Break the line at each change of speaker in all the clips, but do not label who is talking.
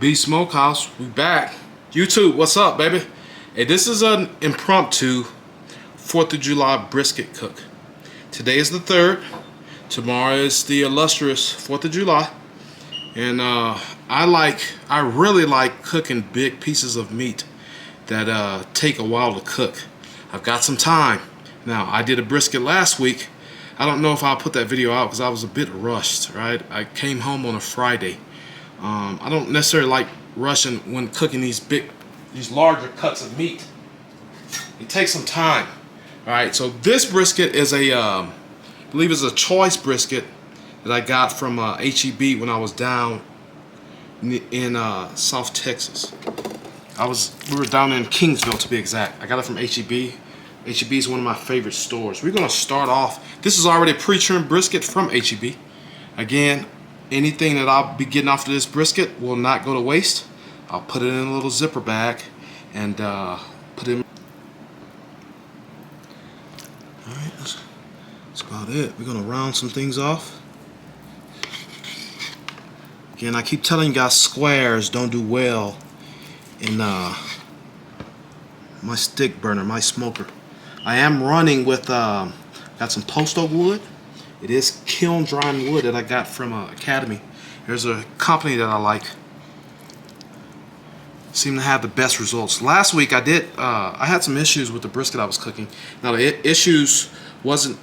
B Smokehouse, we back. YouTube, what's up, baby? Hey, this is an impromptu 4th of July brisket cook. Today is the 3rd. Tomorrow is the illustrious 4th of July. And I really like cooking big pieces of meat that take a while to cook. I've got some time. Now, I did a brisket last week. I don't know if I'll put that video out because I was a bit rushed, right? I came home on a Friday. I don't necessarily like rushing when cooking these larger cuts of meat. It takes some time. All right, so this brisket is I believe it's a choice brisket that I got from HEB when I was down in South Texas. We were down in Kingsford to be exact. I got it from HEB. HEB is one of my favorite stores. We're gonna start off. This is already a pre-trimmed brisket from HEB. Again, anything that I'll be getting off of this brisket will not go to waste. I'll put it in a little zipper bag and put it in. Alright, that's about it. We're gonna round some things off. Again, I keep telling you guys squares don't do well in my stick burner, my smoker. I am running with got some post oak wood. It is kiln drying wood that I got from Academy. There's a company that I like. Seem to have the best results. Last week I had some issues with the brisket I was cooking. Now the issues wasn't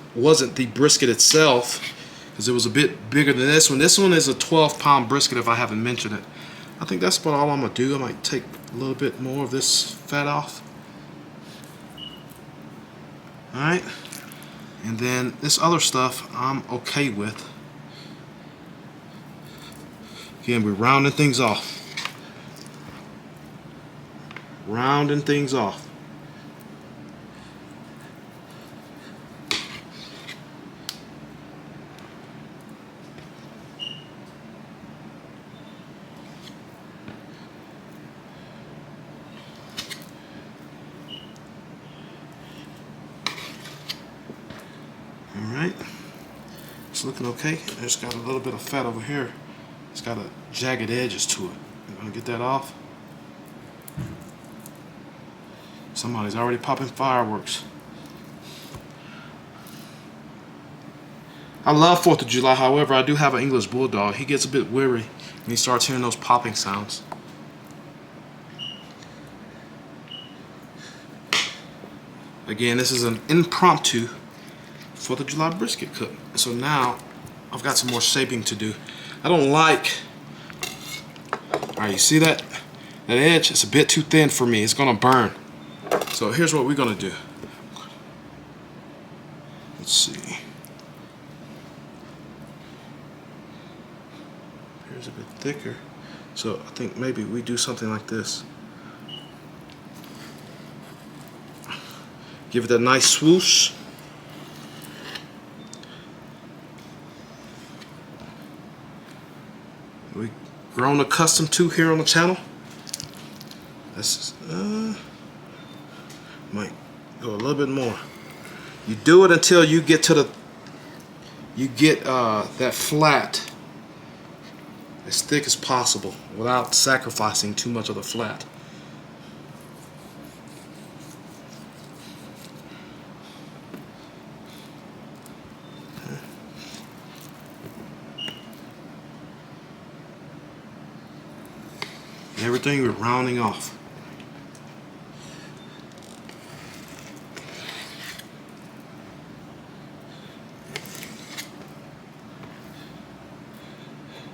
the brisket itself, because it was a bit bigger than this one. This one is a 12-pound brisket if I haven't mentioned it. I think that's about all I'm gonna do. I might take a little bit more of this fat off. Alright. And then this other stuff I'm okay with. Again, we're rounding things off. Rounding things off. Alright, it's looking okay. I just got a little bit of fat over here. It's got a jagged edges to it. I'm gonna get that off. Somebody's already popping fireworks. I love 4th of July, however, I do have an English bulldog. He gets a bit weary when he starts hearing those popping sounds. Again, this is an impromptu 4th of July brisket cook. So now I've got some more shaping to do. I don't like, alright, you see that edge? It's a bit too thin for me. It's gonna burn. So here's what we're gonna do. Let's see. Here's a bit thicker. So I think maybe we do something like this. Give it a nice swoosh. We've grown accustomed to here on the channel. This is, might go a little bit more. You do it until you get to that flat as thick as possible without sacrificing too much of the flat. Everything we're rounding off.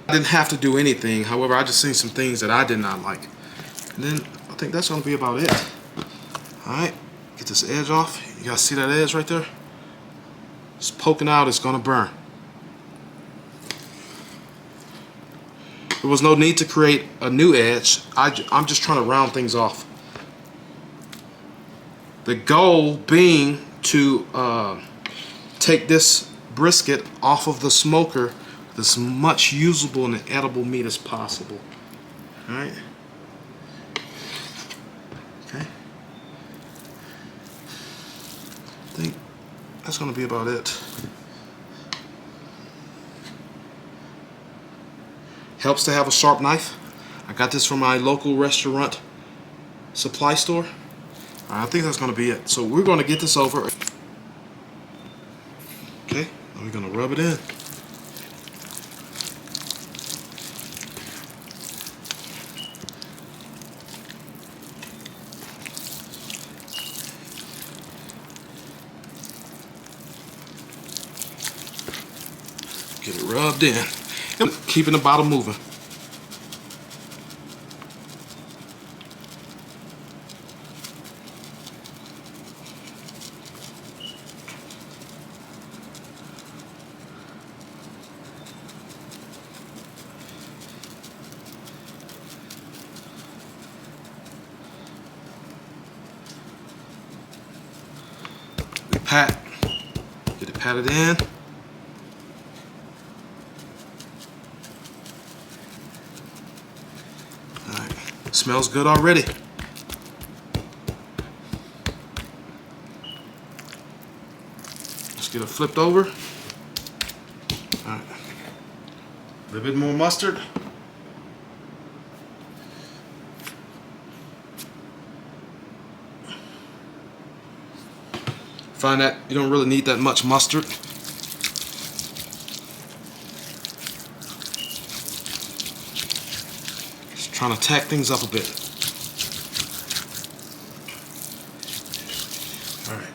I didn't have to do anything, however, I just seen some things that I did not like. And then I think that's gonna be about it. Alright, get this edge off. You guys see that edge right there? It's poking out, it's gonna burn. There was no need to create a new edge. I'm just trying to round things off. The goal being to take this brisket off of the smoker with as much usable and edible meat as possible. Alright? Okay. I think that's going to be about it. Helps to have a sharp knife. I got this from my local restaurant supply store. I think that's going to be it. So we're going to get this over. Okay, we're going to rub it in. Get it rubbed in. Keeping the bottle moving. Pat. Get it patted in. Alright. Smells good already. Let's get it flipped over. Alright. A little bit more mustard. Find that you don't really need that much mustard. Just trying to tack things up a bit. All right.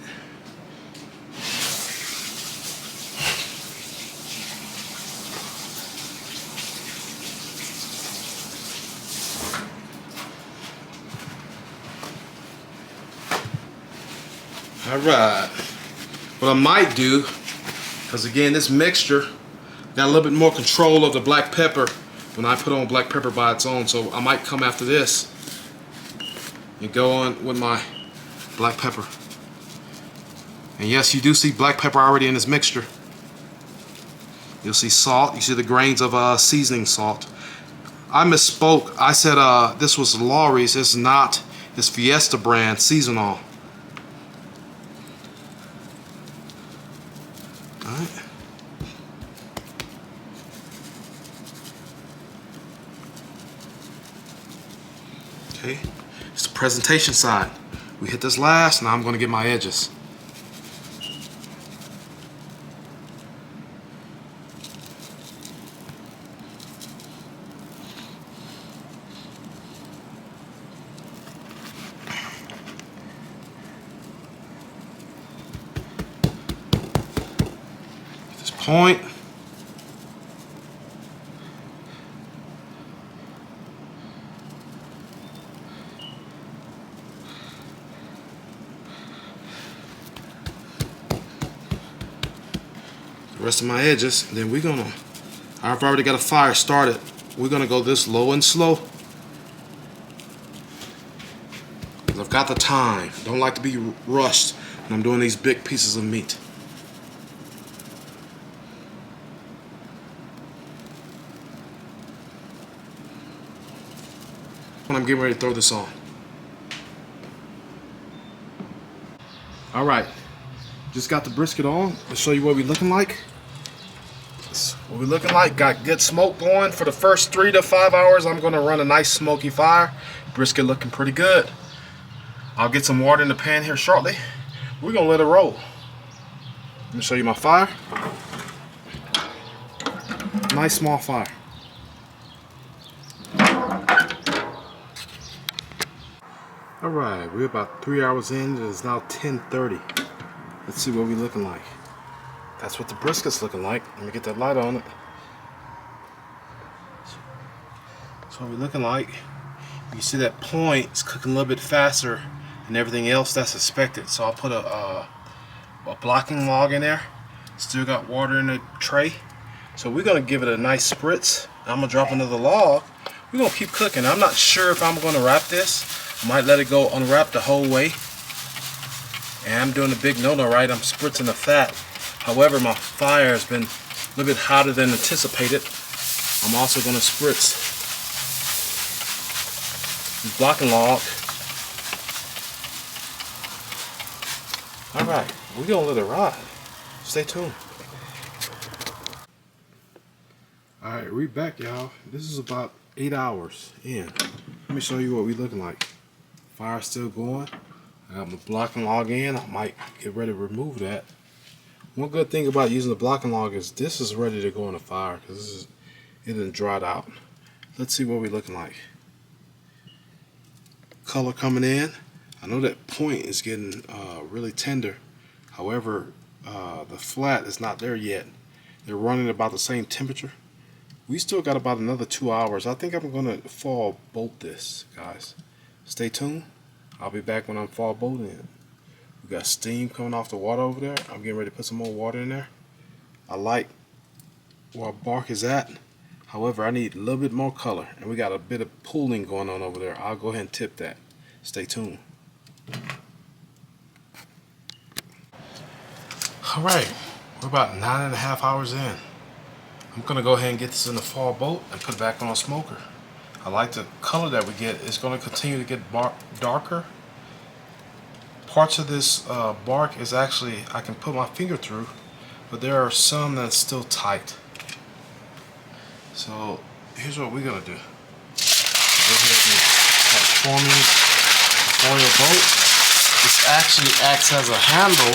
Alright, what I might do, because again this mixture got a little bit more control of the black pepper when I put on black pepper by its own, so I might come after this and go on with my black pepper. And yes, you do see black pepper already in this mixture. You'll see salt, you see the grains of seasoning salt. I misspoke, I said this was Lawry's, it's not, it's Fiesta brand seasonal. Alright. Okay, it's the presentation side. We hit this last, now I'm going to get my edges. Point. The rest of my edges, and then we're gonna, I've already got a fire started. We're gonna go this low and slow. Because I've got the time. Don't like to be rushed when I'm doing these big pieces of meat. When I'm getting ready to throw this on. Alright, just got the brisket on. Let's show you what we're looking like. This is what we're looking like. Got good smoke going. For the first 3 to 5 hours, I'm going to run a nice smoky fire. Brisket looking pretty good. I'll get some water in the pan here shortly. We're going to let it roll. Let me show you my fire. Nice small fire. Alright, we're about 3 hours in. It is now 10:30. Let's see what we're looking like. That's what the brisket's looking like. Let me get that light on it. That's what we're looking like. You see that point, it's cooking a little bit faster than everything else that's expected. So I'll put a blocking log in there. Still got water in the tray. So we're going to give it a nice spritz. I'm going to drop another log. We're going to keep cooking. I'm not sure if I'm going to wrap this. I might let it go unwrapped the whole way. And I'm doing a big no-no, right? I'm spritzing the fat. However, my fire has been a little bit hotter than anticipated. I'm also going to spritz the blocking log. Alright, we're going to let it ride. Stay tuned. Alright, we're back, y'all. This is about 8 hours in. Let me show you what we looking like. Fire's still going. I got my blocking log in. I might get ready to remove that. One good thing about using the blocking log is this is ready to go in the fire because it done dried out. Let's see what we looking like. Color coming in. I know that point is getting really tender. However, the flat is not there yet. They're running about the same temperature. We still got about another 2 hours. I think I'm gonna fall bolt this, guys. Stay tuned. I'll be back when I'm fall bolting it. We got steam coming off the water over there. I'm getting ready to put some more water in there. I like where our bark is at. However, I need a little bit more color, and we got a bit of pooling going on over there. I'll go ahead and tip that. Stay tuned. All right, we're about 9.5 hours in. I'm gonna go ahead and get this in the fall boat and put it back on a smoker. I like the color that we get. It's gonna continue to get darker. Parts of this bark is actually, I can put my finger through, but there are some that's still tight. So here's what we're gonna do. Go ahead and start forming the foil boat. This actually acts as a handle,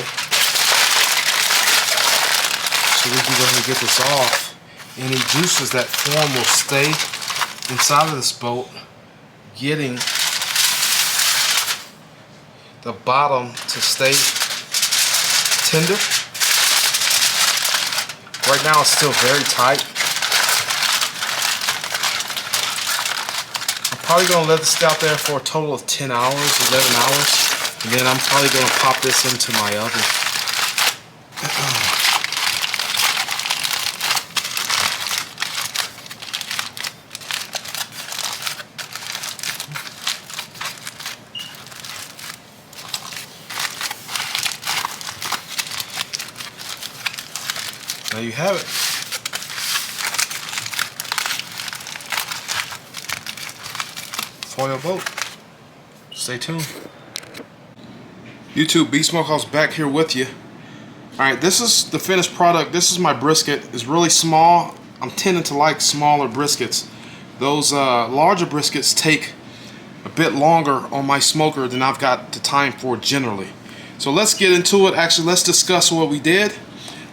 so we can go ahead and get this off. Any juices that form will stay inside of this boat, getting the bottom to stay tender. Right now it's still very tight. I'm probably going to let this stay out there for a total of 10 hours, 11 hours, and then I'm probably going to pop this into my oven. There you have it. Foil boat. Stay tuned. YouTube, B Smokehouse back here with you. Alright, this is the finished product. This is my brisket. It's really small. I'm tending to like smaller briskets. Those larger briskets take a bit longer on my smoker than I've got the time for generally. So let's get into it. Actually, let's discuss what we did.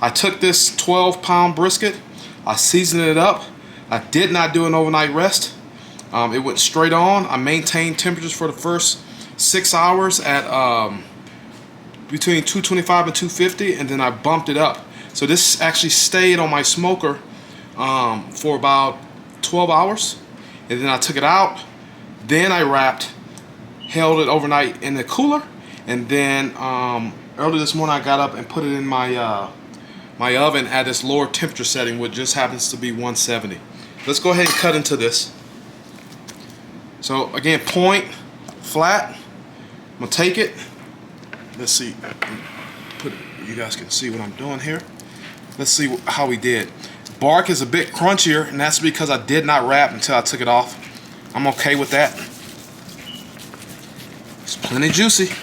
I took this 12-pound brisket, I seasoned it up. I did not do an overnight rest. It went straight on. I maintained temperatures for the first 6 hours at between 225 and 250, and then I bumped it up. So this actually stayed on my smoker for about 12 hours, and then I took it out. Then I wrapped, held it overnight in the cooler, and then early this morning I got up and put it in my my oven at this lower temperature setting, which just happens to be 170. Let's go ahead and cut into this. So again, point, flat. I'm gonna take it. Let's see. Put it, you guys can see what I'm doing here. Let's see how we did. Bark is a bit crunchier, and that's because I did not wrap until I took it off. I'm okay with that. It's plenty juicy.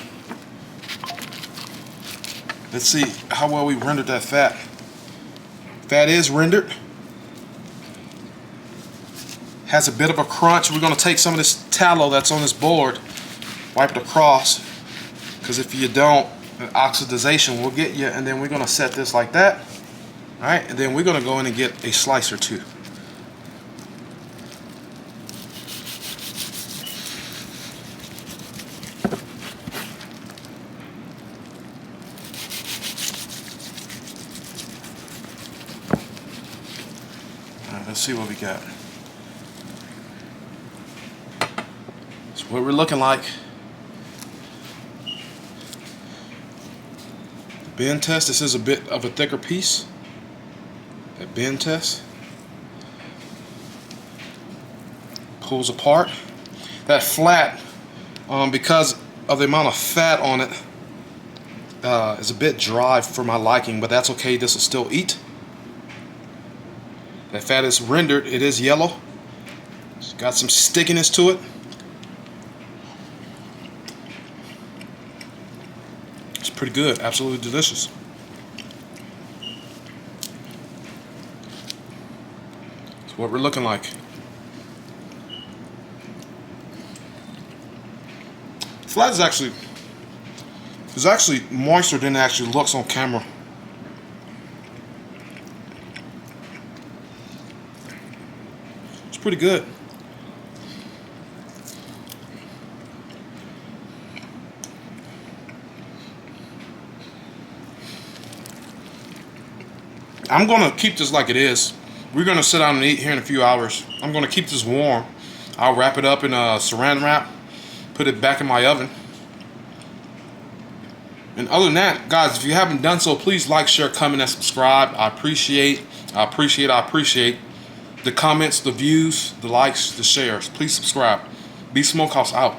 Let's see how well we rendered that fat. Fat is rendered. Has a bit of a crunch. We're going to take some of this tallow that's on this board, wipe it across, because if you don't, oxidization will get you, and then we're going to set this like that. Alright, and then we're going to go in and get a slice or two. Let's see what we got. That's what we're looking like. The bend test, this is a bit of a thicker piece. That bend test pulls apart. That flat, because of the amount of fat on it, is a bit dry for my liking, but that's okay. This will still eat. That fat is rendered. It is yellow. It's got some stickiness to it. It's pretty good. Absolutely delicious. That's what we're looking like. Flat is actually moister than it actually looks on camera. It's pretty good. I'm gonna keep this like it is. We're gonna sit down and eat here in a few hours. I'm gonna keep this warm. I'll wrap it up in a saran wrap, put it back in my oven. And other than that, guys, if you haven't done so, please like, share, comment, and subscribe. I appreciate the comments, the views, the likes, the shares. Please subscribe. B Smokehouse out.